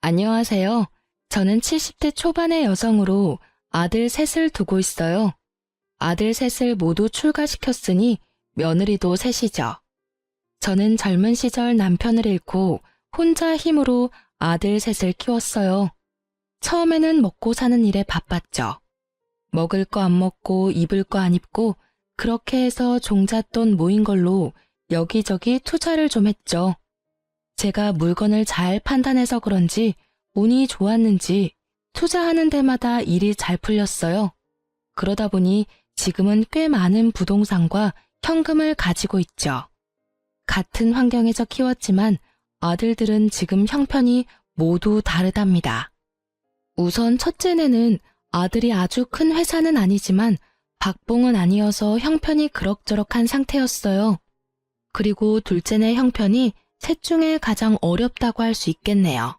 안녕하세요. 저는 70대 초반의 여성으로 아들 셋을 두고 있어요. 아들 셋을 모두 출가시켰으니 며느리도 셋이죠. 저는 젊은 시절 남편을 잃고 혼자 힘으로 아들 셋을 키웠어요. 처음에는 먹고 사는 일에 바빴죠. 먹을 거 안 먹고 입을 거 안 입고 그렇게 해서 종잣돈 모인 걸로 여기저기 투자를 좀 했죠. 제가 물건을 잘 판단해서 그런지 운이 좋았는지 투자하는 데마다 일이 잘 풀렸어요. 그러다 보니 지금은 꽤 많은 부동산과 현금을 가지고 있죠. 같은 환경에서 키웠지만 아들들은 지금 형편이 모두 다르답니다. 우선 첫째네는 아들이 아주 큰 회사는 아니지만 박봉은 아니어서 형편이 그럭저럭한 상태였어요. 그리고 둘째네 형편이 셋 중에 가장 어렵다고 할 수 있겠네요.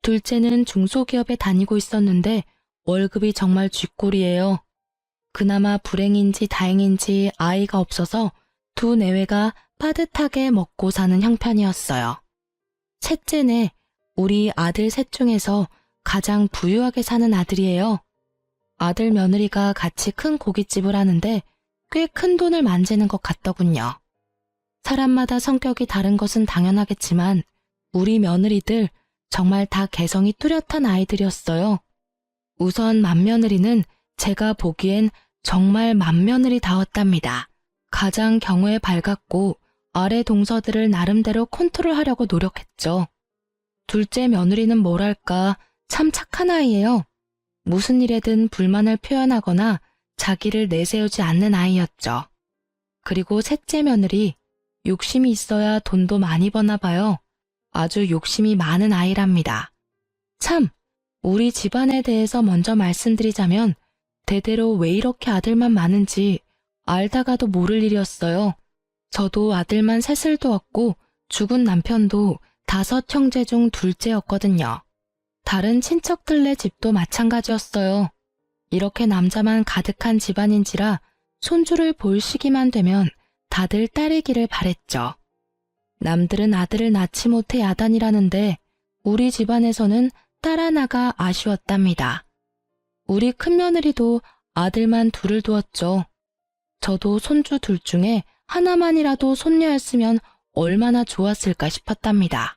둘째는 중소기업에 다니고 있었는데 월급이 정말 쥐꼬리예요. 그나마 불행인지 다행인지 아이가 없어서 두 내외가 빠듯하게 먹고 사는 형편이었어요. 셋째네, 우리 아들 셋 중에서 가장 부유하게 사는 아들이에요. 아들 며느리가 같이 큰 고깃집을 하는데 꽤 큰 돈을 만지는 것 같더군요. 사람마다 성격이 다른 것은 당연하겠지만 우리 며느리들 정말 다 개성이 뚜렷한 아이들이었어요. 우선 맏며느리는 제가 보기엔 정말 맏며느리다웠답니다. 가장 경우에 밝았고 아래 동서들을 나름대로 컨트롤하려고 노력했죠. 둘째 며느리는 뭐랄까 참 착한 아이예요. 무슨 일에든 불만을 표현하거나 자기를 내세우지 않는 아이였죠. 그리고 셋째 며느리, 욕심이 있어야 돈도 많이 버나 봐요. 아주 욕심이 많은 아이랍니다. 참, 우리 집안에 대해서 먼저 말씀드리자면 대대로 왜 이렇게 아들만 많은지 알다가도 모를 일이었어요. 저도 아들만 셋을 두었고 죽은 남편도 5 형제 중 둘째였거든요. 다른 친척들네 집도 마찬가지였어요. 이렇게 남자만 가득한 집안인지라 손주를 볼 시기만 되면 다들 딸이기를 바랬죠. 남들은 아들을 낳지 못해 야단이라는데 우리 집안에서는 딸 하나가 아쉬웠답니다. 우리 큰며느리도 아들만 둘을 두었죠. 저도 손주 둘 중에 하나만이라도 손녀였으면 얼마나 좋았을까 싶었답니다.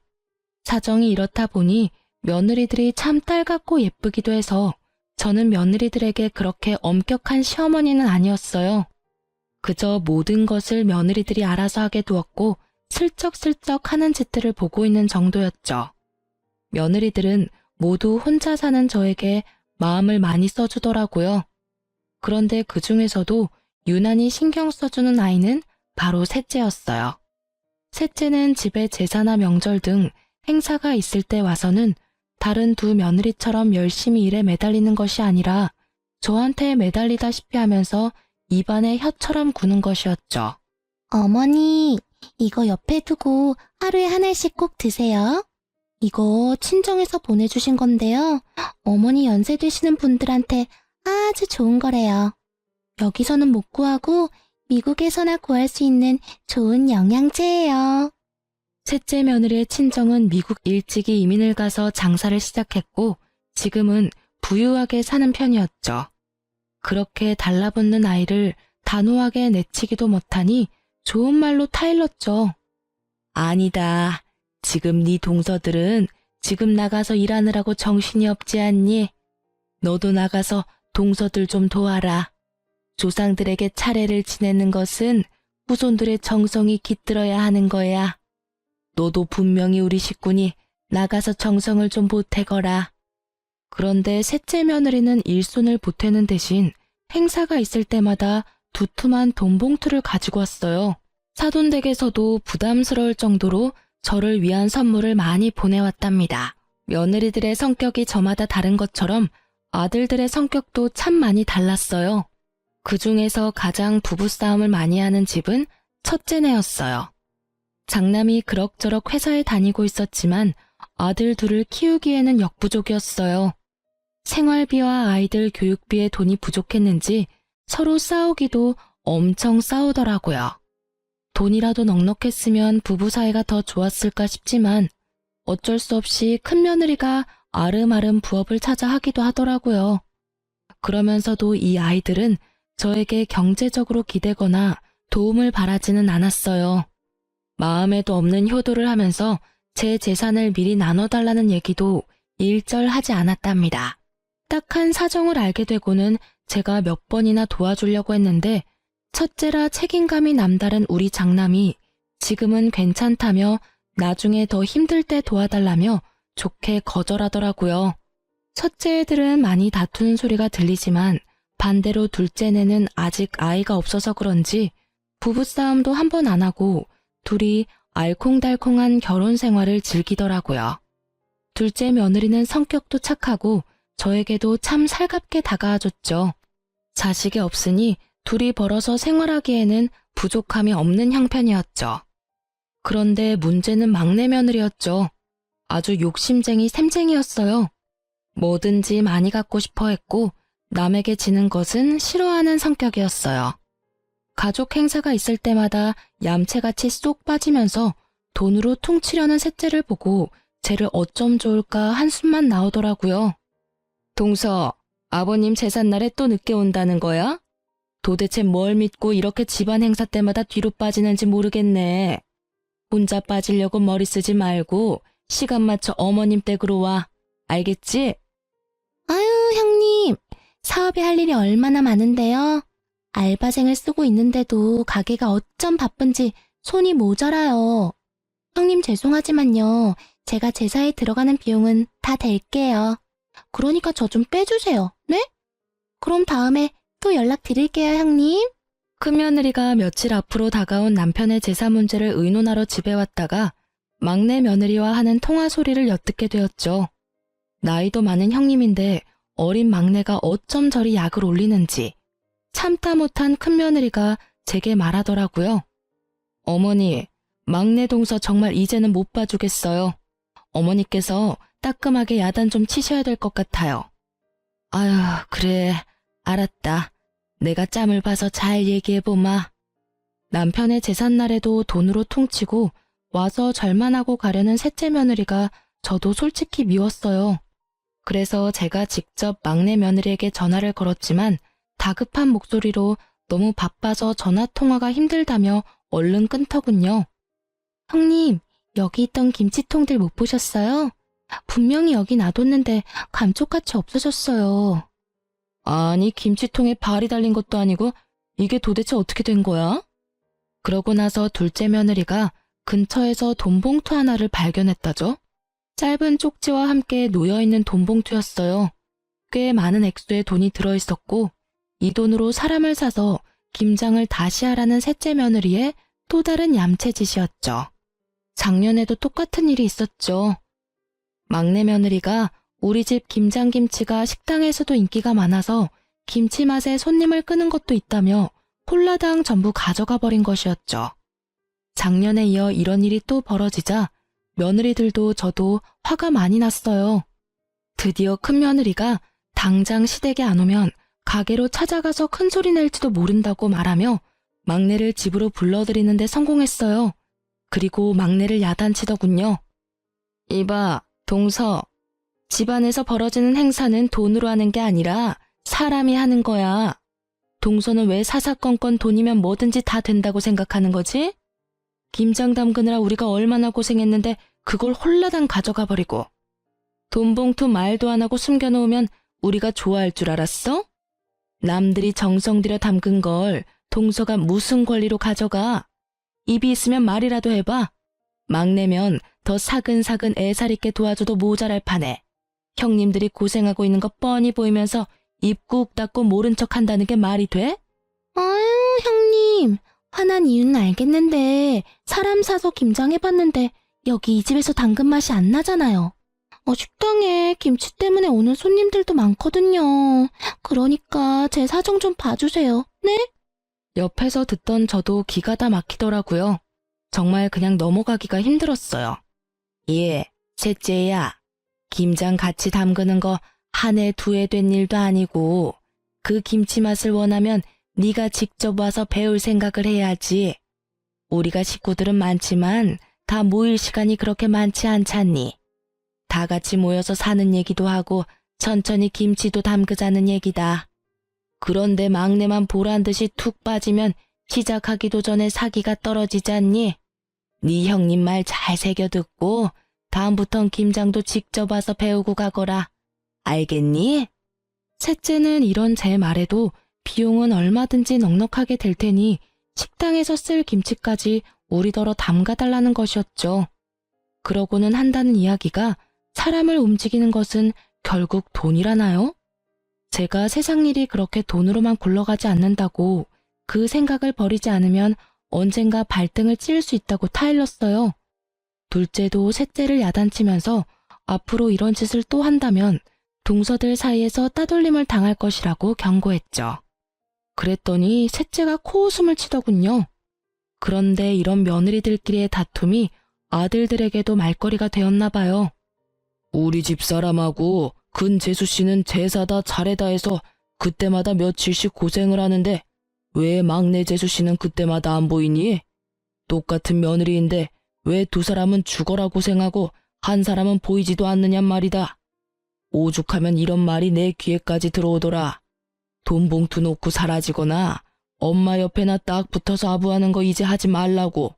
사정이 이렇다 보니 며느리들이 참 딸 같고 예쁘기도 해서 저는 며느리들에게 그렇게 엄격한 시어머니는 아니었어요. 그저 모든 것을 며느리들이 알아서 하게 두었고 슬쩍슬쩍 하는 짓들을 보고 있는 정도였죠. 며느리들은 모두 혼자 사는 저에게 마음을 많이 써주더라고요. 그런데 그 중에서도 유난히 신경 써주는 아이는 바로 셋째였어요. 셋째는 집에 제사나 명절 등 행사가 있을 때 와서는 다른 두 며느리처럼 열심히 일에 매달리는 것이 아니라 저한테 매달리다시피 하면서 입안에 혀처럼 구는 것이었죠. 어머니, 이거 옆에 두고 하루에 하나씩 꼭 드세요. 이거 친정에서 보내주신 건데요. 어머니 연세 되시는 분들한테 아주 좋은 거래요. 여기서는 못 구하고 미국에서나 구할 수 있는 좋은 영양제예요. 셋째 며느리의 친정은 미국 일찍이 이민을 가서 장사를 시작했고 지금은 부유하게 사는 편이었죠. 그렇게 달라붙는 아이를 단호하게 내치기도 못하니 좋은 말로 타일렀죠. 아니다. 지금 네 동서들은 지금 나가서 일하느라고 정신이 없지 않니? 너도 나가서 동서들 좀 도와라. 조상들에게 차례를 지내는 것은 후손들의 정성이 깃들어야 하는 거야. 너도 분명히 우리 식구니 나가서 정성을 좀 보태거라. 그런데 셋째 며느리는 일손을 보태는 대신 행사가 있을 때마다 두툼한 돈봉투를 가지고 왔어요. 사돈댁에서도 부담스러울 정도로 저를 위한 선물을 많이 보내왔답니다. 며느리들의 성격이 저마다 다른 것처럼 아들들의 성격도 참 많이 달랐어요. 그 중에서 가장 부부싸움을 많이 하는 집은 첫째네였어요. 장남이 그럭저럭 회사에 다니고 있었지만 아들 둘을 키우기에는 역부족이었어요. 생활비와 아이들 교육비에 돈이 부족했는지 서로 싸우기도 엄청 싸우더라고요. 돈이라도 넉넉했으면 부부 사이가 더 좋았을까 싶지만 어쩔 수 없이 큰며느리가 아름아름 부업을 찾아 하기도 하더라고요. 그러면서도 이 아이들은 저에게 경제적으로 기대거나 도움을 바라지는 않았어요. 마음에도 없는 효도를 하면서 제 재산을 미리 나눠달라는 얘기도 일절하지 않았답니다. 딱한 사정을 알게 되고는 제가 몇 번이나 도와주려고 했는데 첫째라 책임감이 남다른 우리 장남이 지금은 괜찮다며 나중에 더 힘들 때 도와달라며 좋게 거절하더라고요. 첫째 애들은 많이 다투는 소리가 들리지만 반대로 둘째네는 아직 아이가 없어서 그런지 부부싸움도 한 번 안 하고 둘이 알콩달콩한 결혼 생활을 즐기더라고요. 둘째 며느리는 성격도 착하고 저에게도 참 살갑게 다가와줬죠. 자식이 없으니 둘이 벌어서 생활하기에는 부족함이 없는 형편이었죠. 그런데 문제는 막내 며느리였죠. 아주 욕심쟁이 샘쟁이였어요. 뭐든지 많이 갖고 싶어 했고 남에게 지는 것은 싫어하는 성격이었어요. 가족 행사가 있을 때마다 얌체같이 쏙 빠지면서 돈으로 퉁치려는 셋째를 보고 쟤를 어쩜 좋을까 한숨만 나오더라고요. 동서, 아버님 제삿날에 또 늦게 온다는 거야? 도대체 뭘 믿고 이렇게 집안 행사 때마다 뒤로 빠지는지 모르겠네. 혼자 빠지려고 머리 쓰지 말고 시간 맞춰 어머님 댁으로 와. 알겠지? 아유, 형님. 사업에 할 일이 얼마나 많은데요. 알바생을 쓰고 있는데도 가게가 어쩜 바쁜지 손이 모자라요. 형님 죄송하지만요. 제가 제사에 들어가는 비용은 다 댈게요. 그러니까 저 좀 빼주세요. 네? 그럼 다음에 또 연락드릴게요, 형님. 큰며느리가 며칠 앞으로 다가온 남편의 제사 문제를 의논하러 집에 왔다가 막내 며느리와 하는 통화 소리를 엿듣게 되었죠. 나이도 많은 형님인데 어린 막내가 어쩜 저리 약을 올리는지 참다 못한 큰며느리가 제게 말하더라고요. 어머니, 막내 동서 정말 이제는 못 봐주겠어요. 어머니께서 따끔하게 야단 좀 치셔야 될 것 같아요. 아유, 그래, 알았다. 내가 짬을 봐서 잘 얘기해보마. 남편의 제삿날에도 돈으로 퉁치고 와서 절만하고 가려는 셋째 며느리가 저도 솔직히 미웠어요. 그래서 제가 직접 막내 며느리에게 전화를 걸었지만 다급한 목소리로 너무 바빠서 전화 통화가 힘들다며 얼른 끊더군요. 형님, 여기 있던 김치통들 못 보셨어요? 분명히 여기 놔뒀는데 감쪽같이 없어졌어요. 아니, 김치통에 발이 달린 것도 아니고 이게 도대체 어떻게 된 거야? 그러고 나서 둘째 며느리가 근처에서 돈봉투 하나를 발견했다죠. 짧은 쪽지와 함께 놓여있는 돈봉투였어요. 꽤 많은 액수의 돈이 들어있었고 이 돈으로 사람을 사서 김장을 다시 하라는 셋째 며느리의 또 다른 얌체짓이었죠. 작년에도 똑같은 일이 있었죠. 막내 며느리가 우리 집 김장김치가 식당에서도 인기가 많아서 김치 맛에 손님을 끄는 것도 있다며 홀라당 전부 가져가 버린 것이었죠. 작년에 이어 이런 일이 또 벌어지자 며느리들도 저도 화가 많이 났어요. 드디어 큰며느리가 당장 시댁에 안 오면 가게로 찾아가서 큰 소리 낼지도 모른다고 말하며 막내를 집으로 불러들이는 데 성공했어요. 그리고 막내를 야단치더군요. 이봐, 동서. 집안에서 벌어지는 행사는 돈으로 하는 게 아니라 사람이 하는 거야. 동서는 왜 사사건건 돈이면 뭐든지 다 된다고 생각하는 거지? 김장 담그느라 우리가 얼마나 고생했는데 그걸 홀라당 가져가 버리고. 돈봉투 말도 안 하고 숨겨놓으면 우리가 좋아할 줄 알았어? 남들이 정성 들여 담근 걸 동서가 무슨 권리로 가져가? 입이 있으면 말이라도 해봐. 막내면 더 사근사근 애살 있게 도와줘도 모자랄 판에 형님들이 고생하고 있는 거 뻔히 보이면서 입 꾹 닫고 모른 척 한다는 게 말이 돼? 아유, 형님. 화난 이유는 알겠는데 사람 사서 김장해봤는데 여기 이 집에서 담근 맛이 안 나잖아요. 식당에 김치 때문에 오는 손님들도 많거든요. 그러니까 제 사정 좀 봐주세요. 네? 옆에서 듣던 저도 기가 다 막히더라고요. 정말 그냥 넘어가기가 힘들었어요. 예, 셋째야. 김장 같이 담그는 거 한 해 두 해 된 일도 아니고 그 김치 맛을 원하면 네가 직접 와서 배울 생각을 해야지. 우리가 식구들은 많지만 다 모일 시간이 그렇게 많지 않잖니. 다 같이 모여서 사는 얘기도 하고 천천히 김치도 담그자는 얘기다. 그런데 막내만 보란 듯이 툭 빠지면 시작하기도 전에 사기가 떨어지지 않니? 네 형님 말 잘 새겨 듣고 다음부턴 김장도 직접 와서 배우고 가거라. 알겠니? 셋째는 이런 제 말에도 비용은 얼마든지 넉넉하게 될 테니 식당에서 쓸 김치까지 우리더러 담가달라는 것이었죠. 그러고는 한다는 이야기가 사람을 움직이는 것은 결국 돈이라나요? 제가 세상 일이 그렇게 돈으로만 굴러가지 않는다고 그 생각을 버리지 않으면 언젠가 발등을 찌를 수 있다고 타일렀어요. 둘째도 셋째를 야단치면서 앞으로 이런 짓을 또 한다면 동서들 사이에서 따돌림을 당할 것이라고 경고했죠. 그랬더니 셋째가 코웃음을 치더군요. 그런데 이런 며느리들끼리의 다툼이 아들들에게도 말거리가 되었나 봐요. 우리 집 사람하고 근재수 씨는 제사다 차례다 해서 그때마다 며칠씩 고생을 하는데 왜 막내 재수 씨는 그때마다 안 보이니? 똑같은 며느리인데 왜 두 사람은 죽어라 고생하고 한 사람은 보이지도 않느냔 말이다. 오죽하면 이런 말이 내 귀에까지 들어오더라. 돈 봉투 놓고 사라지거나 엄마 옆에나 딱 붙어서 아부하는 거 이제 하지 말라고.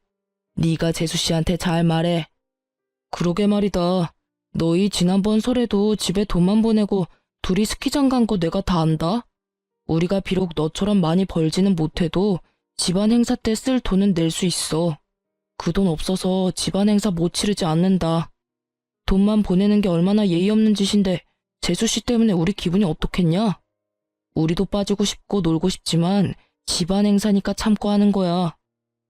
네가 재수 씨한테 잘 말해. 그러게 말이다. 너희 지난번 설에도 집에 돈만 보내고 둘이 스키장 간 거 내가 다 안다. 우리가 비록 너처럼 많이 벌지는 못해도 집안 행사 때 쓸 돈은 낼 수 있어. 그 돈 없어서 집안 행사 못 치르지 않는다. 돈만 보내는 게 얼마나 예의 없는 짓인데 재수 씨 때문에 우리 기분이 어떻겠냐? 우리도 빠지고 싶고 놀고 싶지만 집안 행사니까 참고 하는 거야.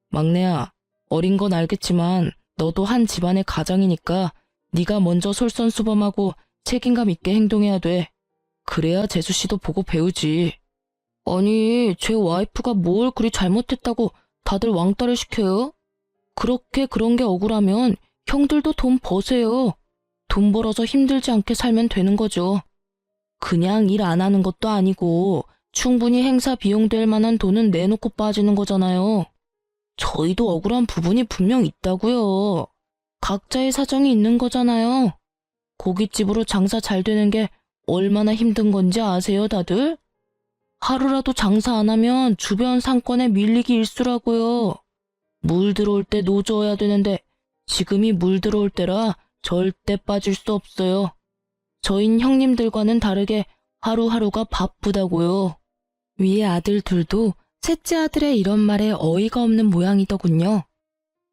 막내야, 어린 건 알겠지만 너도 한 집안의 가장이니까 네가 먼저 솔선수범하고 책임감 있게 행동해야 돼. 그래야 재수 씨도 보고 배우지. 아니, 제 와이프가 뭘 그리 잘못했다고 다들 왕따를 시켜요? 그렇게 그런 게 억울하면 형들도 돈 버세요. 돈 벌어서 힘들지 않게 살면 되는 거죠. 그냥 일 안 하는 것도 아니고 충분히 행사 비용 될 만한 돈은 내놓고 빠지는 거잖아요. 저희도 억울한 부분이 분명 있다고요. 각자의 사정이 있는 거잖아요. 고깃집으로 장사 잘 되는 게 얼마나 힘든 건지 아세요, 다들? 하루라도 장사 안 하면 주변 상권에 밀리기 일쑤라고요. 물 들어올 때 노져야 되는데 지금이 물 들어올 때라 절대 빠질 수 없어요. 저흰 형님들과는 다르게 하루하루가 바쁘다고요. 위에 아들 둘도 셋째 아들의 이런 말에 어이가 없는 모양이더군요.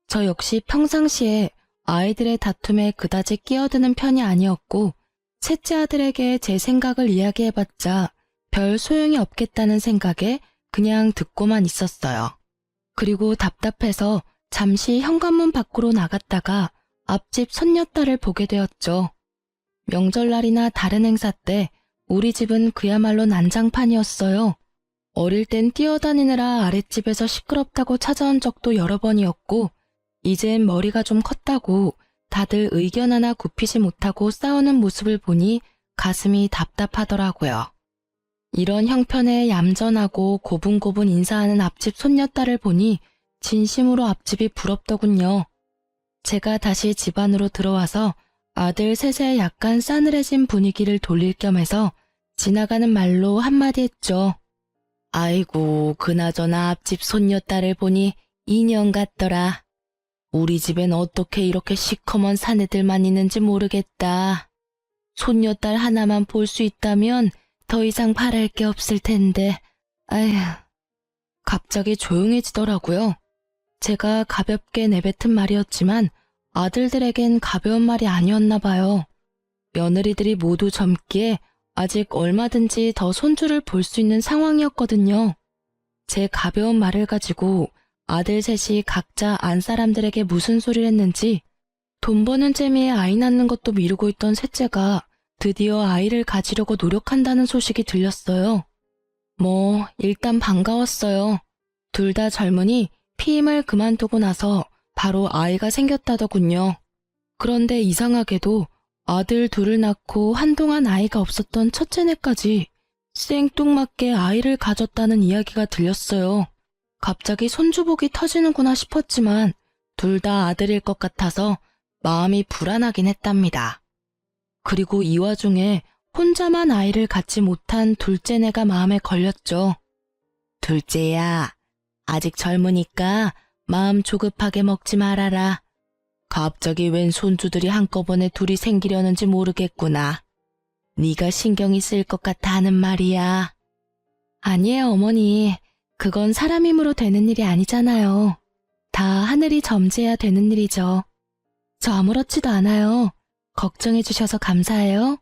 저 역시 평상시에 아이들의 다툼에 그다지 끼어드는 편이 아니었고 셋째 아들에게 제 생각을 이야기해봤자 별 소용이 없겠다는 생각에 그냥 듣고만 있었어요. 그리고 답답해서 잠시 현관문 밖으로 나갔다가 앞집 손녀딸을 보게 되었죠. 명절날이나 다른 행사 때 우리 집은 그야말로 난장판이었어요. 어릴 땐 뛰어다니느라 아랫집에서 시끄럽다고 찾아온 적도 여러 번이었고 이젠 머리가 좀 컸다고 다들 의견 하나 굽히지 못하고 싸우는 모습을 보니 가슴이 답답하더라고요. 이런 형편에 얌전하고 고분고분 인사하는 앞집 손녀딸을 보니 진심으로 앞집이 부럽더군요. 제가 다시 집 안으로 들어와서 아들 셋의 약간 싸늘해진 분위기를 돌릴 겸 해서 지나가는 말로 한마디 했죠. 아이고, 그나저나 앞집 손녀딸을 보니 인형 같더라. 우리 집엔 어떻게 이렇게 시커먼 사내들만 있는지 모르겠다. 손녀딸 하나만 볼 수 있다면 더 이상 바랄 게 없을 텐데. 아휴. 갑자기 조용해지더라고요. 제가 가볍게 내뱉은 말이었지만 아들들에겐 가벼운 말이 아니었나 봐요. 며느리들이 모두 젊기에 아직 얼마든지 더 손주를 볼 수 있는 상황이었거든요. 제 가벼운 말을 가지고 아들 셋이 각자 안 사람들에게 무슨 소리를 했는지 돈 버는 재미에 아이 낳는 것도 미루고 있던 셋째가 드디어 아이를 가지려고 노력한다는 소식이 들렸어요. 일단 반가웠어요. 둘 다 젊으니 피임을 그만두고 나서 바로 아이가 생겼다더군요. 그런데 이상하게도 아들 둘을 낳고 한동안 아이가 없었던 첫째네까지 생뚱맞게 아이를 가졌다는 이야기가 들렸어요. 갑자기 손주복이 터지는구나 싶었지만 둘 다 아들일 것 같아서 마음이 불안하긴 했답니다. 그리고 이 와중에 혼자만 아이를 갖지 못한 둘째네가 마음에 걸렸죠. 둘째야, 아직 젊으니까 마음 조급하게 먹지 말아라. 갑자기 웬 손주들이 한꺼번에 둘이 생기려는지 모르겠구나. 네가 신경이 쓰일 것 같아 하는 말이야. 아니에요, 어머니. 그건 사람 힘으로 되는 일이 아니잖아요. 다 하늘이 점지해야 되는 일이죠. 저 아무렇지도 않아요. 걱정해 주셔서 감사해요.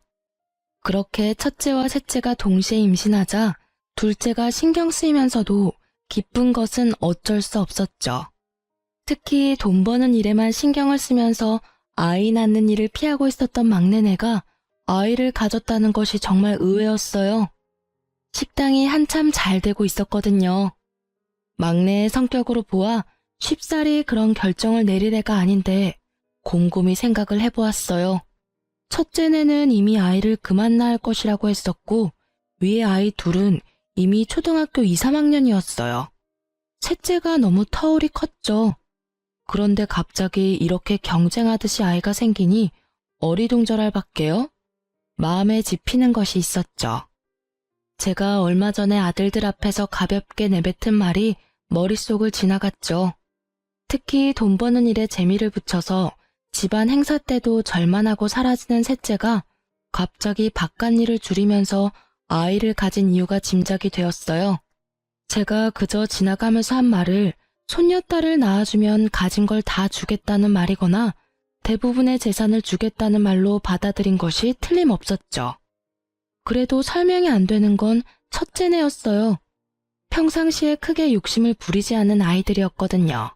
그렇게 첫째와 셋째가 동시에 임신하자 둘째가 신경 쓰이면서도 기쁜 것은 어쩔 수 없었죠. 특히 돈 버는 일에만 신경을 쓰면서 아이 낳는 일을 피하고 있었던 막내네가 아이를 가졌다는 것이 정말 의외였어요. 식당이 한참 잘 되고 있었거든요. 막내의 성격으로 보아 쉽사리 그런 결정을 내릴 애가 아닌데 곰곰이 생각을 해보았어요. 첫째네는 이미 아이를 그만 낳을 것이라고 했었고 위에 아이 둘은 이미 초등학교 2, 3학년이었어요. 셋째가 너무 터울이 컸죠. 그런데 갑자기 이렇게 경쟁하듯이 아이가 생기니 어리둥절할 밖에요. 마음에 집히는 것이 있었죠. 제가 얼마 전에 아들들 앞에서 가볍게 내뱉은 말이 머릿속을 지나갔죠. 특히 돈 버는 일에 재미를 붙여서 집안 행사 때도 절만 하고 사라지는 셋째가 갑자기 바깥일을 줄이면서 아이를 가진 이유가 짐작이 되었어요. 제가 그저 지나가면서 한 말을 손녀딸을 낳아주면 가진 걸 다 주겠다는 말이거나 대부분의 재산을 주겠다는 말로 받아들인 것이 틀림없었죠. 그래도 설명이 안 되는 건 첫째네였어요. 평상시에 크게 욕심을 부리지 않는 아이들이었거든요.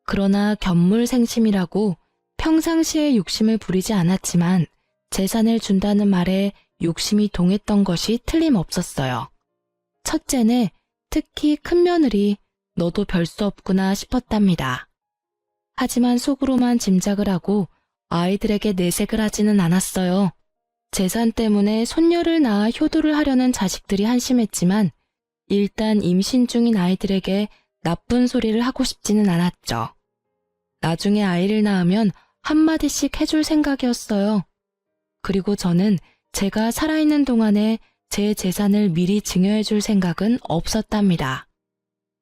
그러나 견물생심이라고 평상시에 욕심을 부리지 않았지만 재산을 준다는 말에 욕심이 동했던 것이 틀림없었어요. 첫째는 특히 큰 며느리 너도 별 수 없구나 싶었답니다. 하지만 속으로만 짐작을 하고 아이들에게 내색을 하지는 않았어요. 재산 때문에 손녀를 낳아 효도를 하려는 자식들이 한심했지만 일단 임신 중인 아이들에게 나쁜 소리를 하고 싶지는 않았죠. 나중에 아이를 낳으면 한마디씩 해줄 생각이었어요. 그리고 저는 제가 살아있는 동안에 제 재산을 미리 증여해줄 생각은 없었답니다.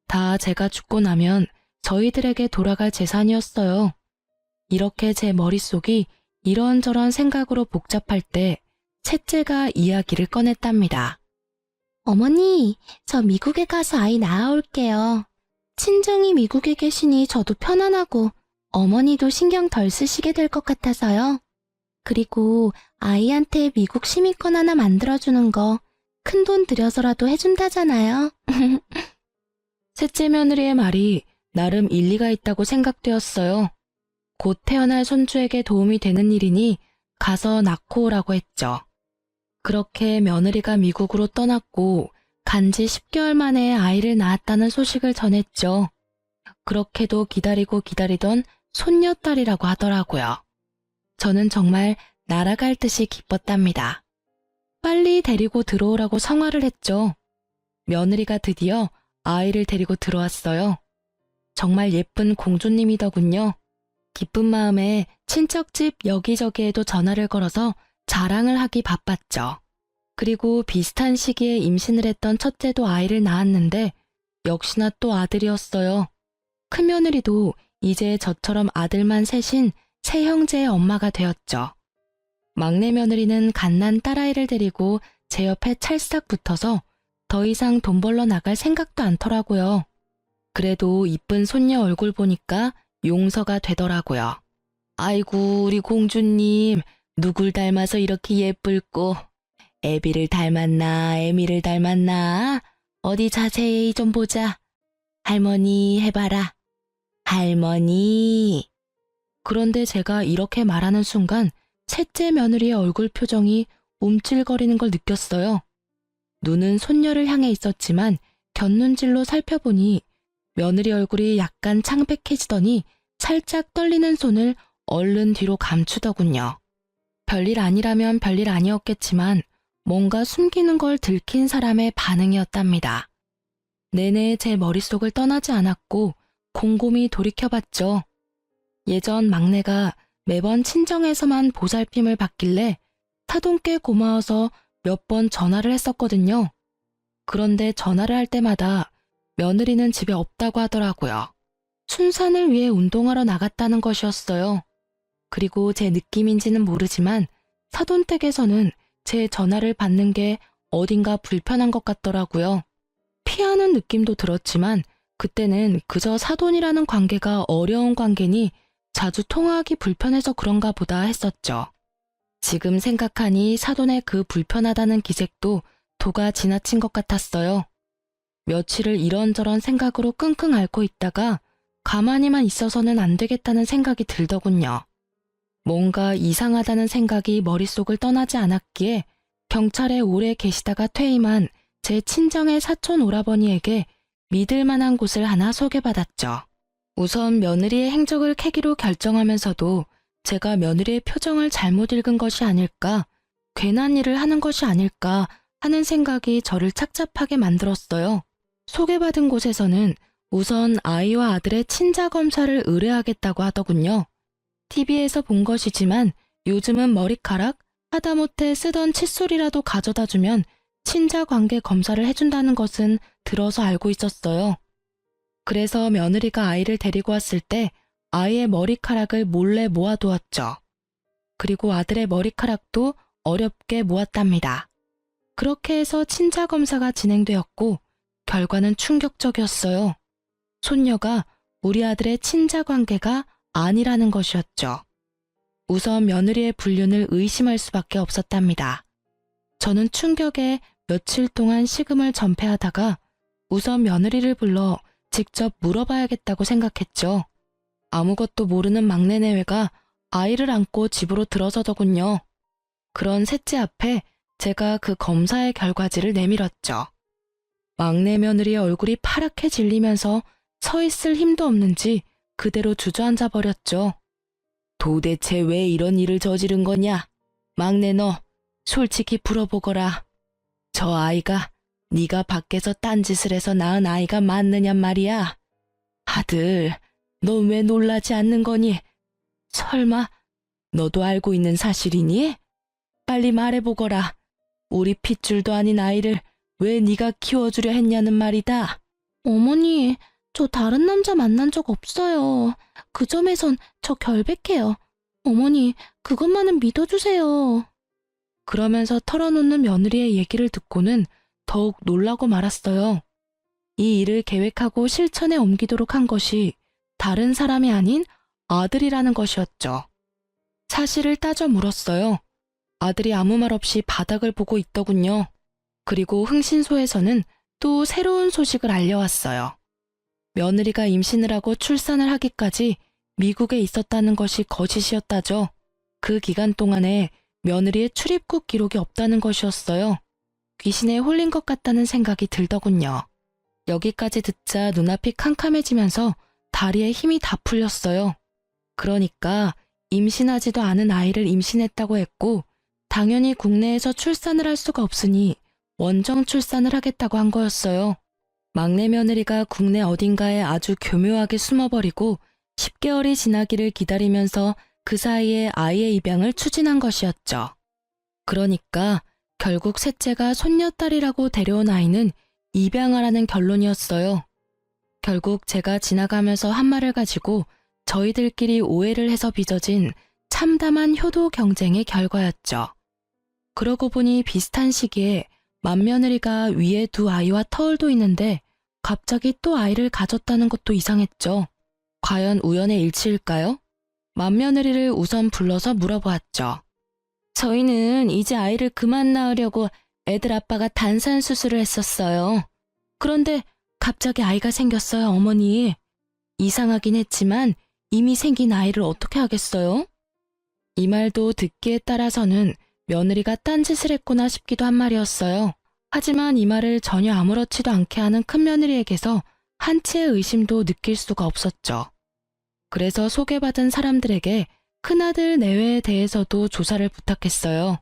다 제가 죽고 나면 저희들에게 돌아갈 재산이었어요. 이렇게 제 머릿속이 이런저런 생각으로 복잡할 때 셋째가 이야기를 꺼냈답니다. 어머니, 저 미국에 가서 아이 낳아올게요. 친정이 미국에 계시니 저도 편안하고 어머니도 신경 덜 쓰시게 될 것 같아서요. 그리고 아이한테 미국 시민권 하나 만들어주는 거 큰돈 들여서라도 해준다잖아요. 셋째 며느리의 말이 나름 일리가 있다고 생각되었어요. 곧 태어날 손주에게 도움이 되는 일이니 가서 낳고 오라고 했죠. 그렇게 며느리가 미국으로 떠났고 간지 10개월 만에 아이를 낳았다는 소식을 전했죠. 그렇게도 기다리고 기다리던 손녀딸이라고 하더라고요. 저는 정말 날아갈 듯이 기뻤답니다. 빨리 데리고 들어오라고 성화를 했죠. 며느리가 드디어 아이를 데리고 들어왔어요. 정말 예쁜 공주님이더군요. 기쁜 마음에 친척집 여기저기에도 전화를 걸어서 자랑을 하기 바빴죠. 그리고 비슷한 시기에 임신을 했던 첫째도 아이를 낳았는데 역시나 또 아들이었어요. 큰며느리도 이제 저처럼 아들만 셋인 세 형제의 엄마가 되었죠. 막내 며느리는 갓난 딸아이를 데리고 제 옆에 찰싹 붙어서 더 이상 돈 벌러 나갈 생각도 않더라고요. 그래도 이쁜 손녀 얼굴 보니까 용서가 되더라고요. 아이고 우리 공주님 누굴 닮아서 이렇게 예쁠꼬. 애비를 닮았나 애미를 닮았나 어디 자세히 좀 보자. 할머니 해봐라. 할머니. 그런데 제가 이렇게 말하는 순간 셋째 며느리의 얼굴 표정이 움찔거리는 걸 느꼈어요. 눈은 손녀를 향해 있었지만 곁눈질로 살펴보니 며느리 얼굴이 약간 창백해지더니 살짝 떨리는 손을 얼른 뒤로 감추더군요. 별일 아니라면 별일 아니었겠지만 뭔가 숨기는 걸 들킨 사람의 반응이었답니다. 내내 제 머릿속을 떠나지 않았고 곰곰이 돌이켜봤죠. 예전 막내가 매번 친정에서만 보살핌을 받길래 사돈께 고마워서 몇 번 전화를 했었거든요. 그런데 전화를 할 때마다 며느리는 집에 없다고 하더라고요. 순산을 위해 운동하러 나갔다는 것이었어요. 그리고 제 느낌인지는 모르지만 사돈 댁에서는 제 전화를 받는 게 어딘가 불편한 것 같더라고요. 피하는 느낌도 들었지만 그때는 그저 사돈이라는 관계가 어려운 관계니 자주 통화하기 불편해서 그런가 보다 했었죠. 지금 생각하니 사돈의 그 불편하다는 기색도 도가 지나친 것 같았어요. 며칠을 이런저런 생각으로 끙끙 앓고 있다가 가만히만 있어서는 안 되겠다는 생각이 들더군요. 뭔가 이상하다는 생각이 머릿속을 떠나지 않았기에 경찰에 오래 계시다가 퇴임한 제 친정의 사촌 오라버니에게 믿을 만한 곳을 하나 소개받았죠. 우선 며느리의 행적을 캐기로 결정하면서도 제가 며느리의 표정을 잘못 읽은 것이 아닐까, 괜한 일을 하는 것이 아닐까 하는 생각이 저를 착잡하게 만들었어요. 소개받은 곳에서는 우선 아이와 아들의 친자 검사를 의뢰하겠다고 하더군요. TV에서 본 것이지만 요즘은 머리카락, 하다못해 쓰던 칫솔이라도 가져다주면 친자 관계 검사를 해준다는 것은 들어서 알고 있었어요. 그래서 며느리가 아이를 데리고 왔을 때 아이의 머리카락을 몰래 모아두었죠. 그리고 아들의 머리카락도 어렵게 모았답니다. 그렇게 해서 친자 검사가 진행되었고 결과는 충격적이었어요. 손녀가 우리 아들의 친자 관계가 아니라는 것이었죠. 우선 며느리의 불륜을 의심할 수밖에 없었답니다. 저는 충격에 며칠 동안 식음을 전폐하다가 우선 며느리를 불러 직접 물어봐야겠다고 생각했죠. 아무것도 모르는 막내 내외가 아이를 안고 집으로 들어서더군요. 그런 셋째 앞에 제가 그 검사의 결과지를 내밀었죠. 막내 며느리의 얼굴이 파랗게 질리면서 서 있을 힘도 없는지 그대로 주저앉아 버렸죠. 도대체 왜 이런 일을 저지른 거냐? 막내 너 솔직히 물어보거라. 저 아이가 네가 밖에서 딴짓을 해서 낳은 아이가 맞느냔 말이야. 아들, 너 왜 놀라지 않는 거니? 설마 너도 알고 있는 사실이니? 빨리 말해보거라. 우리 핏줄도 아닌 아이를 왜 네가 키워주려 했냐는 말이다. 어머니, 저 다른 남자 만난 적 없어요. 그 점에선 저 결백해요. 어머니, 그것만은 믿어주세요. 그러면서 털어놓는 며느리의 얘기를 듣고는 더욱 놀라고 말았어요. 이 일을 계획하고 실천에 옮기도록 한 것이 다른 사람이 아닌 아들이라는 것이었죠. 사실을 따져 물었어요. 아들이 아무 말 없이 바닥을 보고 있더군요. 그리고 흥신소에서는 또 새로운 소식을 알려왔어요. 며느리가 임신을 하고 출산을 하기까지 미국에 있었다는 것이 거짓이었다죠. 그 기간 동안에 며느리의 출입국 기록이 없다는 것이었어요. 귀신에 홀린 것 같다는 생각이 들더군요. 여기까지 듣자 눈앞이 캄캄해지면서 다리에 힘이 다 풀렸어요. 그러니까 임신하지도 않은 아이를 임신했다고 했고 당연히 국내에서 출산을 할 수가 없으니 원정 출산을 하겠다고 한 거였어요. 막내 며느리가 국내 어딘가에 아주 교묘하게 숨어버리고 10개월이 지나기를 기다리면서 그 사이에 아이의 입양을 추진한 것이었죠. 그러니까 결국 셋째가 손녀딸이라고 데려온 아이는 입양하라는 결론이었어요. 결국 제가 지나가면서 한 말을 가지고 저희들끼리 오해를 해서 빚어진 참담한 효도 경쟁의 결과였죠. 그러고 보니 비슷한 시기에 맏며느리가 위에 두 아이와 터울도 있는데 갑자기 또 아이를 가졌다는 것도 이상했죠. 과연 우연의 일치일까요? 맏며느리를 우선 불러서 물어보았죠. 저희는 이제 아이를 그만 낳으려고 애들 아빠가 단산 수술을 했었어요. 그런데 갑자기 아이가 생겼어요, 어머니. 이상하긴 했지만 이미 생긴 아이를 어떻게 하겠어요? 이 말도 듣기에 따라서는 며느리가 딴짓을 했구나 싶기도 한 말이었어요. 하지만 이 말을 전혀 아무렇지도 않게 하는 큰며느리에게서 한치의 의심도 느낄 수가 없었죠. 그래서 소개받은 사람들에게 큰아들 내외에 대해서도 조사를 부탁했어요.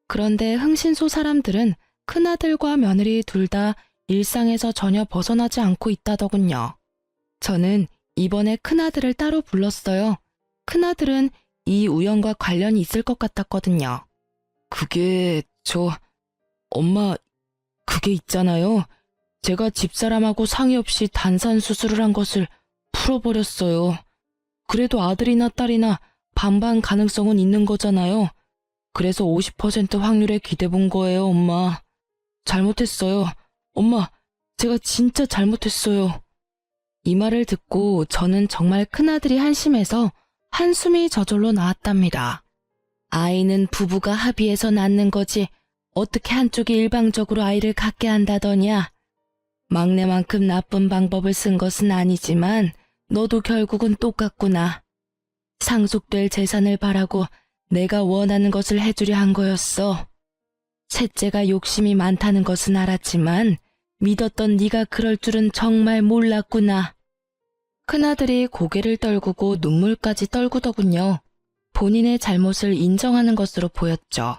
그런데 흥신소 사람들은 큰아들과 며느리 둘 다 일상에서 전혀 벗어나지 않고 있다더군요. 저는 이번에 큰아들을 따로 불렀어요. 큰아들은 이 우연과 관련이 있을 것 같았거든요. 엄마, 그게 있잖아요. 제가 집사람하고 상의 없이 단산 수술을 한 것을 풀어버렸어요. 그래도 아들이나 딸이나 반반 가능성은 있는 거잖아요. 그래서 50% 확률에 기대본 거예요, 엄마. 잘못했어요. 엄마, 제가 진짜 잘못했어요. 이 말을 듣고 저는 정말 큰아들이 한심해서 한숨이 저절로 나왔답니다. 아이는 부부가 합의해서 낳는 거지 어떻게 한쪽이 일방적으로 아이를 갖게 한다더냐. 막내만큼 나쁜 방법을 쓴 것은 아니지만 너도 결국은 똑같구나. 상속될 재산을 바라고 내가 원하는 것을 해주려 한 거였어. 셋째가 욕심이 많다는 것은 알았지만 믿었던 네가 그럴 줄은 정말 몰랐구나. 큰아들이 고개를 떨구고 눈물까지 떨구더군요. 본인의 잘못을 인정하는 것으로 보였죠.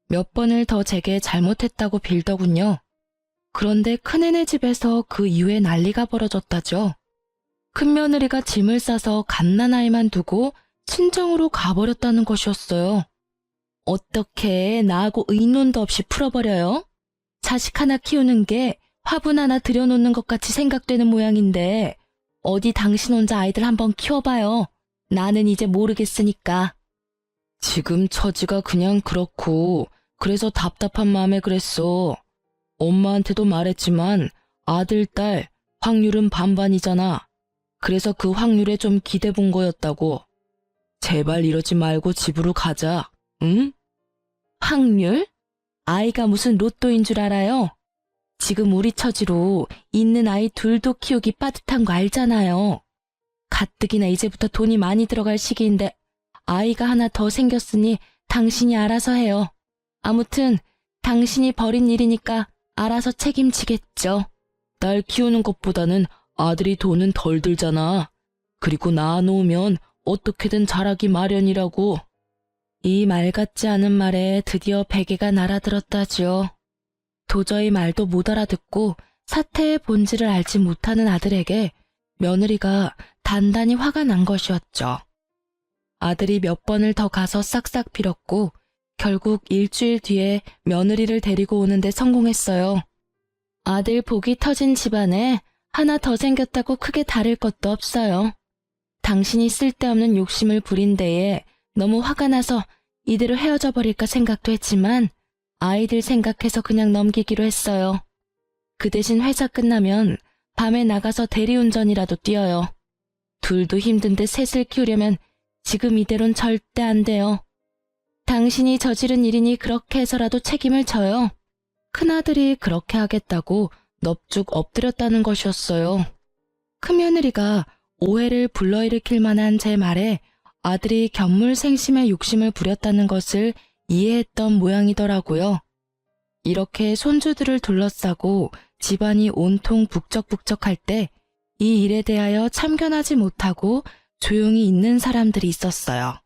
몇 번을 더 제게 잘못했다고 빌더군요. 그런데 큰애네 집에서 그 이후에 난리가 벌어졌다죠. 큰며느리가 짐을 싸서 갓난아이만 두고 친정으로 가버렸다는 것이었어요. 어떻게 나하고 의논도 없이 풀어버려요? 자식 하나 키우는 게 화분 하나 들여놓는 것 같이 생각되는 모양인데 어디 당신 혼자 아이들 한번 키워봐요. 나는 이제 모르겠으니까. 지금 처지가 그냥 그렇고 그래서 답답한 마음에 그랬어. 엄마한테도 말했지만 아들, 딸 확률은 반반이잖아. 그래서 그 확률에 좀 기대본 거였다고. 제발 이러지 말고 집으로 가자. 응? 확률? 아이가 무슨 로또인 줄 알아요? 지금 우리 처지로 있는 아이 둘도 키우기 빠듯한 거 알잖아요. 가뜩이나 이제부터 돈이 많이 들어갈 시기인데 아이가 하나 더 생겼으니 당신이 알아서 해요. 아무튼 당신이 벌인 일이니까 알아서 책임지겠죠. 딸 키우는 것보다는 아들이 돈은 덜 들잖아. 그리고 낳아놓으면 어떻게든 자라기 마련이라고. 이 말 같지 않은 말에 드디어 베개가 날아들었다지요. 도저히 말도 못 알아듣고 사태의 본질을 알지 못하는 아들에게 며느리가 단단히 화가 난 것이었죠. 아들이 몇 번을 더 가서 싹싹 빌었고 결국 일주일 뒤에 며느리를 데리고 오는데 성공했어요. 아들 복이 터진 집안에 하나 더 생겼다고 크게 다를 것도 없어요. 당신이 쓸데없는 욕심을 부린 데에 너무 화가 나서 이대로 헤어져 버릴까 생각도 했지만 아이들 생각해서 그냥 넘기기로 했어요. 그 대신 회사 끝나면 밤에 나가서 대리운전이라도 뛰어요. 둘도 힘든데 셋을 키우려면 지금 이대로는 절대 안 돼요. 당신이 저지른 일이니 그렇게 해서라도 책임을 져요. 큰아들이 그렇게 하겠다고 넙죽 엎드렸다는 것이었어요. 큰며느리가 오해를 불러일으킬 만한 제 말에 아들이 견물생심의 욕심을 부렸다는 것을 이해했던 모양이더라고요. 이렇게 손주들을 둘러싸고 집안이 온통 북적북적할 때 이 일에 대하여 참견하지 못하고 조용히 있는 사람들이 있었어요.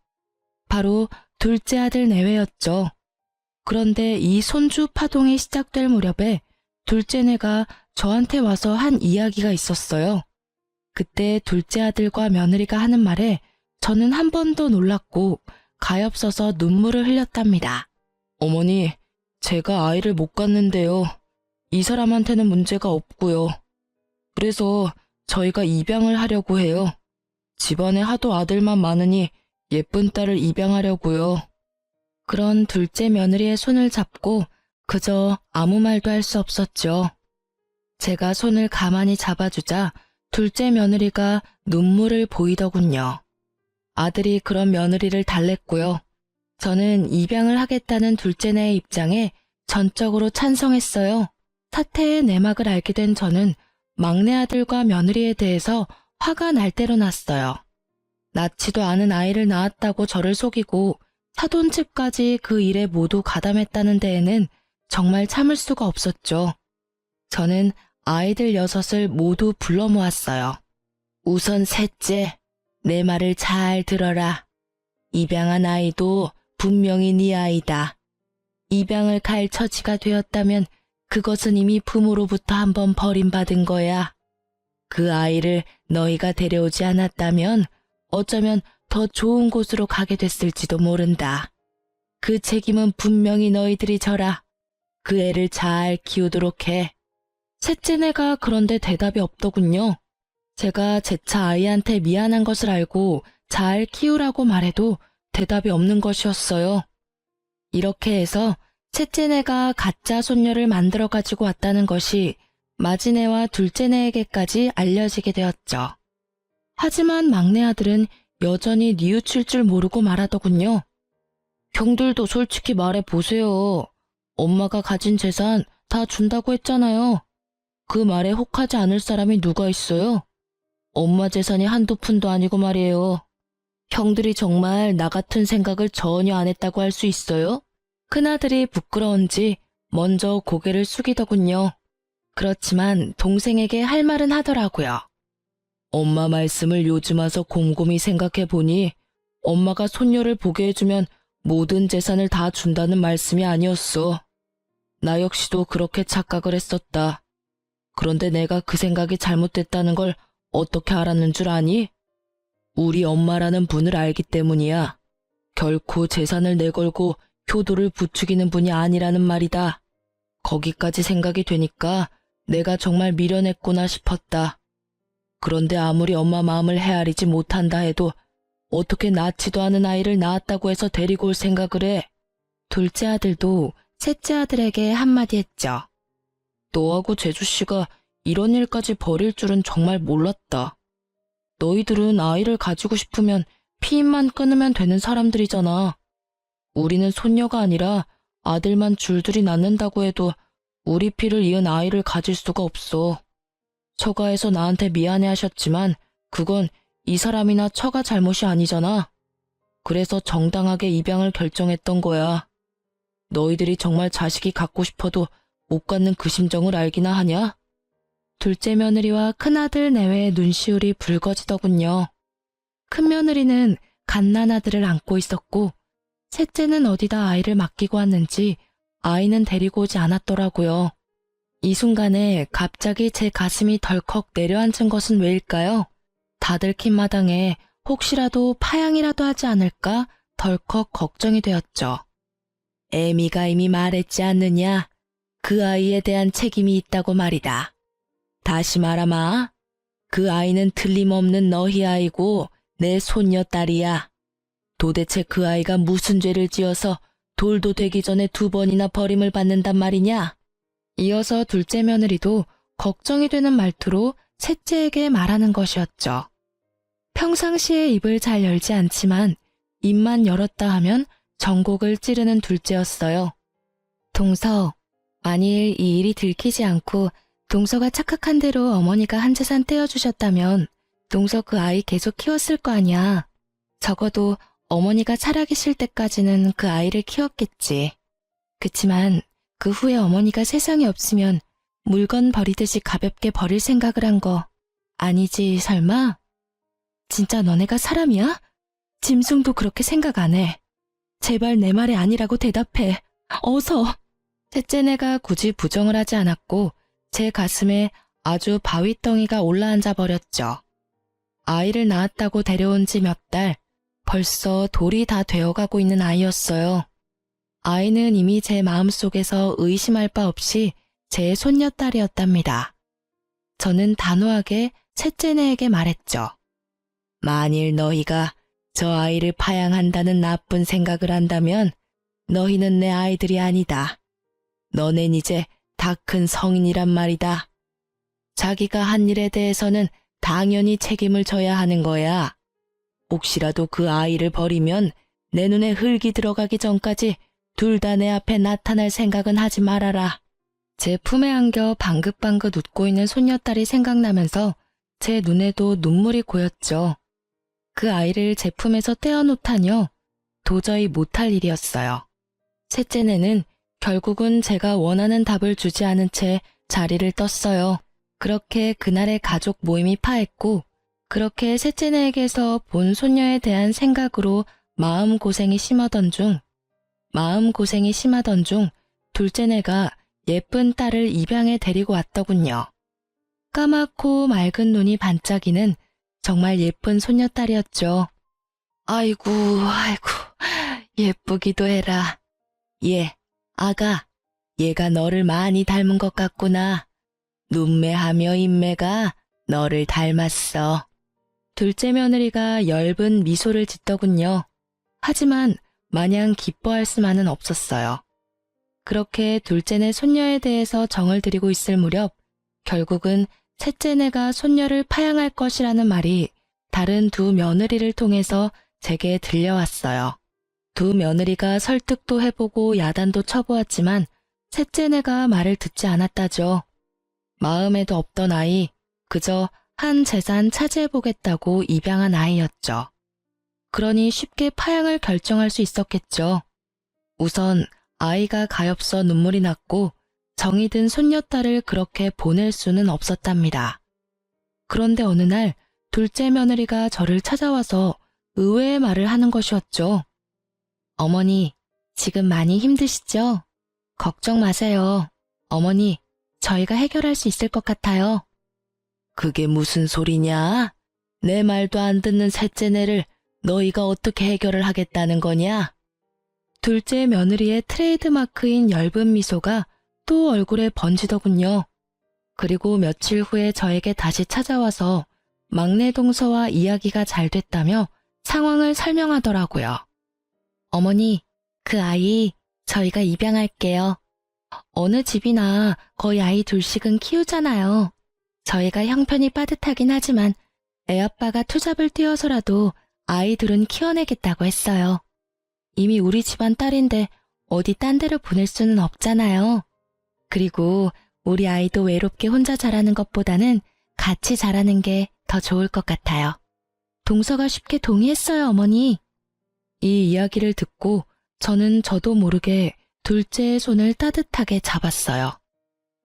바로 둘째 아들 내외였죠. 그런데 이 손주 파동이 시작될 무렵에 둘째네가 저한테 와서 한 이야기가 있었어요. 그때 둘째 아들과 며느리가 하는 말에 저는 한 번 더 놀랐고 가엾어서 눈물을 흘렸답니다. 어머니, 제가 아이를 못 갖는데요. 이 사람한테는 문제가 없고요. 그래서 저희가 입양을 하려고 해요. 집안에 하도 아들만 많으니 예쁜 딸을 입양하려고요. 그런 둘째 며느리의 손을 잡고 그저 아무 말도 할 수 없었죠. 제가 손을 가만히 잡아주자 둘째 며느리가 눈물을 보이더군요. 아들이 그런 며느리를 달랬고요. 저는 입양을 하겠다는 둘째네의 입장에 전적으로 찬성했어요. 사태의 내막을 알게 된 저는 막내 아들과 며느리에 대해서 화가 날 대로 났어요. 낳지도 않은 아이를 낳았다고 저를 속이고 사돈집까지 그 일에 모두 가담했다는 데에는 정말 참을 수가 없었죠. 저는 아이들 6을 모두 불러 모았어요. 우선 셋째, 내 말을 잘 들어라. 입양한 아이도 분명히 네 아이다. 입양을 갈 처지가 되었다면 그것은 이미 부모로부터 한번 버림받은 거야. 그 아이를 너희가 데려오지 않았다면 어쩌면 더 좋은 곳으로 가게 됐을지도 모른다. 그 책임은 분명히 너희들이 져라. 그 애를 잘 키우도록 해. 셋째네가 그런데 대답이 없더군요. 제가 재차 아이한테 미안한 것을 알고 잘 키우라고 말해도 대답이 없는 것이었어요. 이렇게 해서 셋째네가 가짜 손녀를 만들어 가지고 왔다는 것이 마지네와 둘째네에게까지 알려지게 되었죠. 하지만 막내 아들은 여전히 뉘우칠 줄 모르고 말하더군요. 형들도 솔직히 말해 보세요. 엄마가 가진 재산 다 준다고 했잖아요. 그 말에 혹하지 않을 사람이 누가 있어요? 엄마 재산이 한두 푼도 아니고 말이에요. 형들이 정말 나 같은 생각을 전혀 안 했다고 할 수 있어요? 큰아들이 부끄러운지 먼저 고개를 숙이더군요. 그렇지만 동생에게 할 말은 하더라고요. 엄마 말씀을 요즘 와서 곰곰이 생각해 보니 엄마가 손녀를 보게 해주면 모든 재산을 다 준다는 말씀이 아니었어. 나 역시도 그렇게 착각을 했었다. 그런데 내가 그 생각이 잘못됐다는 걸 어떻게 알았는 줄 아니? 우리 엄마라는 분을 알기 때문이야. 결코 재산을 내걸고 효도를 부추기는 분이 아니라는 말이다. 거기까지 생각이 되니까 내가 정말 미련했구나 싶었다. 그런데 아무리 엄마 마음을 헤아리지 못한다 해도 어떻게 낳지도 않은 아이를 낳았다고 해서 데리고 올 생각을 해. 둘째 아들도 셋째 아들에게 한마디 했죠. 너하고 재주씨가 이런 일까지 벌일 줄은 정말 몰랐다. 너희들은 아이를 가지고 싶으면 피임만 끊으면 되는 사람들이잖아. 우리는 손녀가 아니라 아들만 줄줄이 낳는다고 해도 우리 피를 이은 아이를 가질 수가 없어. 처가에서 나한테 미안해 하셨지만 그건 이 사람이나 처가 잘못이 아니잖아. 그래서 정당하게 입양을 결정했던 거야. 너희들이 정말 자식이 갖고 싶어도 못 갖는 그 심정을 알기나 하냐? 둘째 며느리와 큰아들 내외의 눈시울이 붉어지더군요. 큰며느리는 갓난아들을 안고 있었고 셋째는 어디다 아이를 맡기고 왔는지 아이는 데리고 오지 않았더라고요. 이 순간에 갑자기 제 가슴이 덜컥 내려앉은 것은 왜일까요? 다들 킨 마당에 혹시라도 파양이라도 하지 않을까 덜컥 걱정이 되었죠. 애미가 이미 말했지 않느냐? 그 아이에 대한 책임이 있다고 말이다. 다시 말하마. 그 아이는 틀림없는 너희 아이고 내 손녀딸이야. 도대체 그 아이가 무슨 죄를 지어서 돌도 되기 전에 2번이나 버림을 받는단 말이냐? 이어서 둘째 며느리도 걱정이 되는 말투로 셋째에게 말하는 것이었죠. 평상시에 입을 잘 열지 않지만 입만 열었다 하면 전곡을 찌르는 둘째였어요. 동서, 만일 이 일이 들키지 않고 동서가 착각한 대로 어머니가 한 재산 떼어주셨다면 동서 그 아이 계속 키웠을 거 아니야. 적어도 어머니가 살아계실 때까지는 그 아이를 키웠겠지. 그치만 그 후에 어머니가 세상에 없으면 물건 버리듯이 가볍게 버릴 생각을 한 거 아니지 설마? 진짜 너네가 사람이야? 짐승도 그렇게 생각 안 해. 제발 내 말이 아니라고 대답해. 어서. 셋째네가 굳이 부정을 하지 않았고 제 가슴에 아주 바위덩이가 올라앉아 버렸죠. 아이를 낳았다고 데려온 지 몇 달, 벌써 돌이 다 되어가고 있는 아이였어요. 아이는 이미 제 마음속에서 의심할 바 없이 제 손녀딸이었답니다. 저는 단호하게 셋째네에게 말했죠. 만일 너희가 저 아이를 파양한다는 나쁜 생각을 한다면 너희는 내 아이들이 아니다. 너넨 이제 다 큰 성인이란 말이다. 자기가 한 일에 대해서는 당연히 책임을 져야 하는 거야. 혹시라도 그 아이를 버리면 내 눈에 흙이 들어가기 전까지 둘 다 내 앞에 나타날 생각은 하지 말아라. 제 품에 안겨 방긋방긋 웃고 있는 손녀딸이 생각나면서 제 눈에도 눈물이 고였죠. 그 아이를 제 품에서 떼어놓다니요. 도저히 못할 일이었어요. 셋째네는 결국은 제가 원하는 답을 주지 않은 채 자리를 떴어요. 그렇게 그날의 가족 모임이 파했고 그렇게 셋째네에게서 본 손녀에 대한 생각으로 마음고생이 심하던 중 둘째네가 예쁜 딸을 입양해 데리고 왔더군요. 까맣고 맑은 눈이 반짝이는 정말 예쁜 손녀딸이었죠. 아이고, 아이고, 예쁘기도 해라. 아가, 얘가 너를 많이 닮은 것 같구나. 눈매하며 인매가 너를 닮았어. 둘째 며느리가 엷은 미소를 짓더군요. 하지만 마냥 기뻐할 수만은 없었어요. 그렇게 둘째네 손녀에 대해서 정을 들이고 있을 무렵 결국은 셋째네가 손녀를 파양할 것이라는 말이 다른 두 며느리를 통해서 제게 들려왔어요. 두 며느리가 설득도 해보고 야단도 쳐보았지만 셋째네가 말을 듣지 않았다죠. 마음에도 없던 아이, 그저 한 재산 차지해보겠다고 입양한 아이였죠. 그러니 쉽게 파양을 결정할 수 있었겠죠. 우선 아이가 가엾어 눈물이 났고 정이 든 손녀딸을 그렇게 보낼 수는 없었답니다. 그런데 어느 날 둘째 며느리가 저를 찾아와서 의외의 말을 하는 것이었죠. 어머니, 지금 많이 힘드시죠? 걱정 마세요. 어머니, 저희가 해결할 수 있을 것 같아요. 그게 무슨 소리냐? 내 말도 안 듣는 셋째네를 너희가 어떻게 해결을 하겠다는 거냐? 둘째 며느리의 트레이드마크인 엷은 미소가 또 얼굴에 번지더군요. 그리고 며칠 후에 저에게 다시 찾아와서 막내 동서와 이야기가 잘 됐다며 상황을 설명하더라고요. 어머니, 그 아이 저희가 입양할게요. 어느 집이나 거의 아이 둘씩은 키우잖아요. 저희가 형편이 빠듯하긴 하지만 애아빠가 투잡을 뛰어서라도 아이들은 키워내겠다고 했어요. 이미 우리 집안 딸인데 어디 딴 데로 보낼 수는 없잖아요. 그리고 우리 아이도 외롭게 혼자 자라는 것보다는 같이 자라는 게 더 좋을 것 같아요. 동서가 쉽게 동의했어요, 어머니. 이 이야기를 듣고 저는 저도 모르게 둘째의 손을 따뜻하게 잡았어요.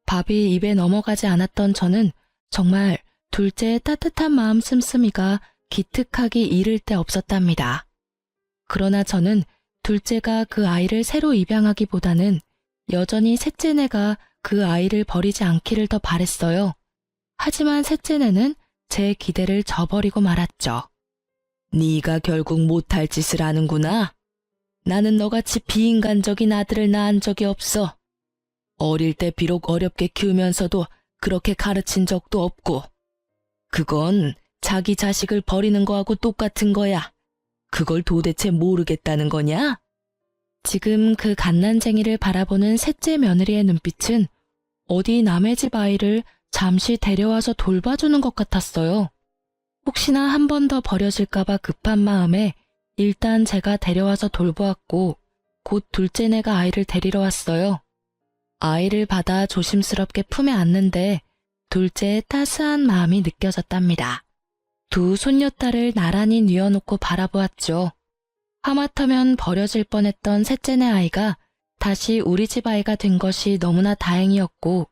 밥이 입에 넘어가지 않았던 저는 정말 둘째의 따뜻한 마음 씀씀이가 기특하기 이를 데 없었답니다. 그러나 저는 둘째가 그 아이를 새로 입양하기보다는 여전히 셋째네가 그 아이를 버리지 않기를 더 바랬어요. 하지만 셋째네는 제 기대를 저버리고 말았죠. 네가 결국 못할 짓을 하는구나. 나는 너같이 비인간적인 아들을 낳은 적이 없어. 어릴 때 비록 어렵게 키우면서도 그렇게 가르친 적도 없고. 그건 자기 자식을 버리는 거하고 똑같은 거야. 그걸 도대체 모르겠다는 거냐? 지금 그 갓난쟁이를 바라보는 셋째 며느리의 눈빛은 어디 남의 집 아이를 잠시 데려와서 돌봐주는 것 같았어요. 혹시나 한 번 더 버려질까봐 급한 마음에 일단 제가 데려와서 돌보았고 곧 둘째네가 아이를 데리러 왔어요. 아이를 받아 조심스럽게 품에 안는데 둘째의 따스한 마음이 느껴졌답니다. 두 손녀딸을 나란히 뉘어놓고 바라보았죠. 하마터면 버려질 뻔했던 셋째네 아이가 다시 우리 집 아이가 된 것이 너무나 다행이었고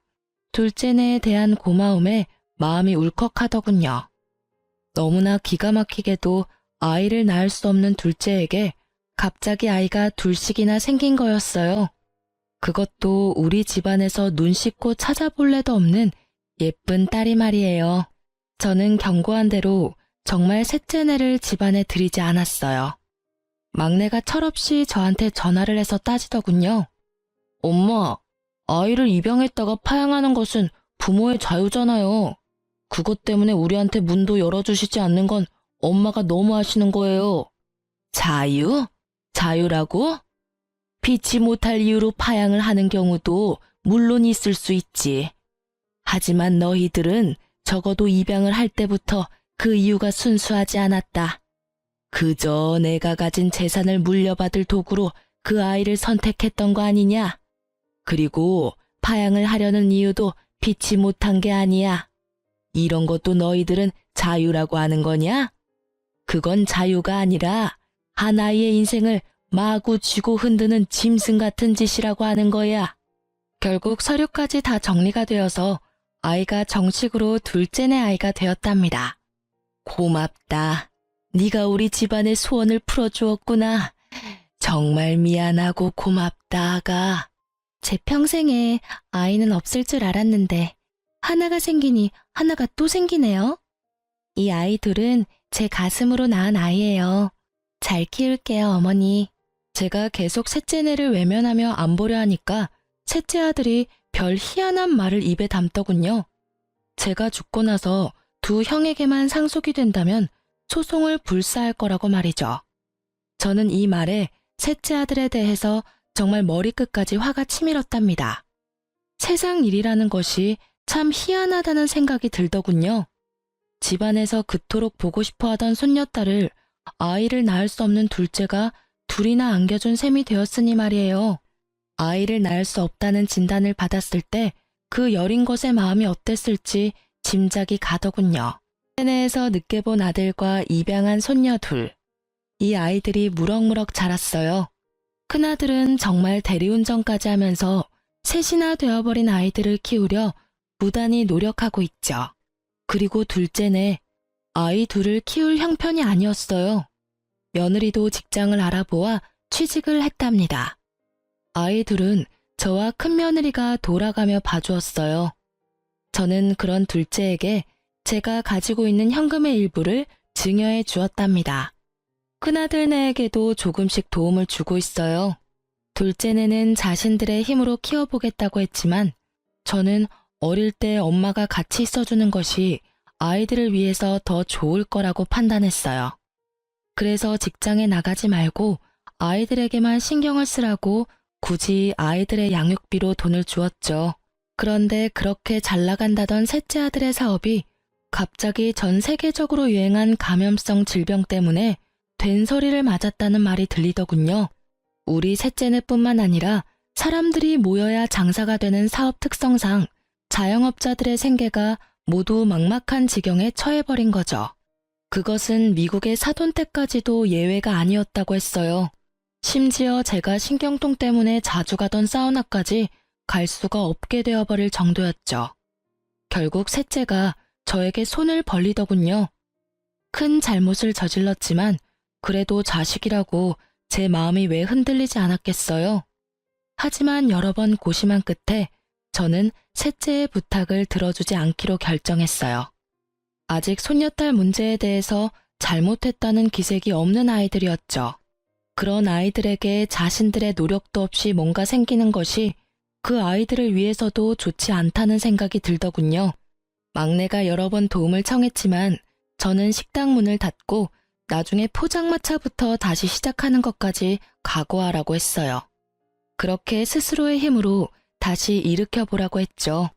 둘째네에 대한 고마움에 마음이 울컥하더군요. 너무나 기가 막히게도 아이를 낳을 수 없는 둘째에게 갑자기 아이가 둘씩이나 생긴 거였어요. 그것도 우리 집안에서 눈 씻고 찾아볼래도 없는 예쁜 딸이 말이에요. 저는 경고한 대로 정말 셋째네를 집안에 들이지 않았어요. 막내가 철없이 저한테 전화를 해서 따지더군요. 엄마, 아이를 입양했다가 파양하는 것은 부모의 자유잖아요. 그것 때문에 우리한테 문도 열어주시지 않는 건 엄마가 너무 하시는 거예요. 자유? 자유라고? 피치 못할 이유로 파양을 하는 경우도 물론 있을 수 있지. 하지만 너희들은 적어도 입양을 할 때부터 그 이유가 순수하지 않았다. 그저 내가 가진 재산을 물려받을 도구로 그 아이를 선택했던 거 아니냐? 그리고 파양을 하려는 이유도 피치 못한 게 아니야. 이런 것도 너희들은 자유라고 하는 거냐? 그건 자유가 아니라 한 아이의 인생을 마구 쥐고 흔드는 짐승 같은 짓이라고 하는 거야. 결국 서류까지 다 정리가 되어서 아이가 정식으로 둘째네 아이가 되었답니다. 고맙다. 네가 우리 집안의 소원을 풀어주었구나. 정말 미안하고 고맙다, 아가. 제 평생에 아이는 없을 줄 알았는데 하나가 생기니 하나가 또 생기네요. 이 아이 둘은 제 가슴으로 낳은 아이예요. 잘 키울게요, 어머니. 제가 계속 셋째네를 외면하며 안 보려 하니까 셋째 아들이 별 희한한 말을 입에 담더군요. 제가 죽고 나서 두 형에게만 상속이 된다면 소송을 불사할 거라고 말이죠. 저는 이 말에 셋째 아들에 대해서 정말 머리끝까지 화가 치밀었답니다. 세상 일이라는 것이 참 희한하다는 생각이 들더군요. 집안에서 그토록 보고 싶어 하던 손녀딸을 아이를 낳을 수 없는 둘째가 둘이나 안겨준 셈이 되었으니 말이에요. 아이를 낳을 수 없다는 진단을 받았을 때 그 여린 것의 마음이 어땠을지 짐작이 가더군요. 세네에서 늦게 본 아들과 입양한 손녀 둘. 이 아이들이 무럭무럭 자랐어요. 큰아들은 정말 대리운전까지 하면서 셋이나 되어버린 아이들을 키우려 무단히 노력하고 있죠. 그리고 둘째네, 아이 둘을 키울 형편이 아니었어요. 며느리도 직장을 알아보아 취직을 했답니다. 아이 둘은 저와 큰며느리가 돌아가며 봐주었어요. 저는 그런 둘째에게 제가 가지고 있는 현금의 일부를 증여해 주었답니다. 큰아들네에게도 조금씩 도움을 주고 있어요. 둘째네는 자신들의 힘으로 키워보겠다고 했지만 저는 어릴 때 엄마가 같이 있어주는 것이 아이들을 위해서 더 좋을 거라고 판단했어요. 그래서 직장에 나가지 말고 아이들에게만 신경을 쓰라고 굳이 아이들의 양육비로 돈을 주었죠. 그런데 그렇게 잘 나간다던 셋째 아들의 사업이 갑자기 전 세계적으로 유행한 감염성 질병 때문에 된소리를 맞았다는 말이 들리더군요. 우리 셋째네뿐만 아니라 사람들이 모여야 장사가 되는 사업 특성상 자영업자들의 생계가 모두 막막한 지경에 처해버린 거죠. 그것은 미국의 사돈 때까지도 예외가 아니었다고 했어요. 심지어 제가 신경통 때문에 자주 가던 사우나까지 갈 수가 없게 되어버릴 정도였죠. 결국 셋째가 저에게 손을 벌리더군요. 큰 잘못을 저질렀지만 그래도 자식이라고 제 마음이 왜 흔들리지 않았겠어요. 하지만 여러 번 고심한 끝에 저는 셋째의 부탁을 들어주지 않기로 결정했어요. 아직 손녀딸 문제에 대해서 잘못했다는 기색이 없는 아이들이었죠. 그런 아이들에게 자신들의 노력도 없이 뭔가 생기는 것이 그 아이들을 위해서도 좋지 않다는 생각이 들더군요. 막내가 여러 번 도움을 청했지만 저는 식당 문을 닫고 나중에 포장마차부터 다시 시작하는 것까지 각오하라고 했어요. 그렇게 스스로의 힘으로 다시 일으켜보라고 했죠.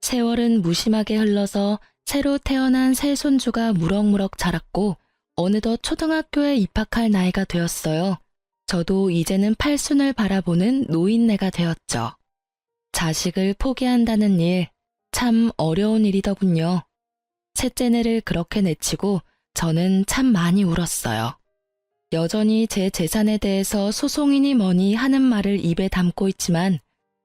세월은 무심하게 흘러서 새로 태어난 새 손주가 무럭무럭 자랐고 어느덧 초등학교에 입학할 나이가 되었어요. 저도 이제는 팔순을 바라보는 노인네가 되었죠. 자식을 포기한다는 일, 참 어려운 일이더군요. 셋째네를 그렇게 내치고 저는 참 많이 울었어요. 여전히 제 재산에 대해서 소송이니 뭐니 하는 말을 입에 담고 있지만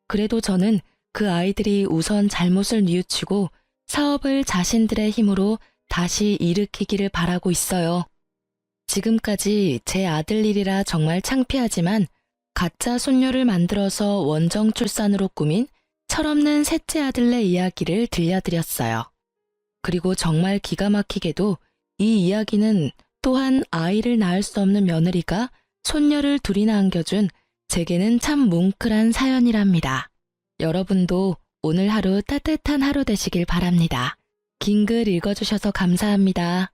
그래도 저는 그 아이들이 우선 잘못을 뉘우치고 사업을 자신들의 힘으로 다시 일으키기를 바라고 있어요. 지금까지 제 아들 일이라 정말 창피하지만 가짜 손녀를 만들어서 원정 출산으로 꾸민 철없는 셋째 아들네 이야기를 들려드렸어요. 그리고 정말 기가 막히게도 이 이야기는 또한 아이를 낳을 수 없는 며느리가 손녀를 둘이나 안겨준 제게는 참 뭉클한 사연이랍니다. 여러분도 오늘 하루 따뜻한 하루 되시길 바랍니다. 긴 글 읽어주셔서 감사합니다.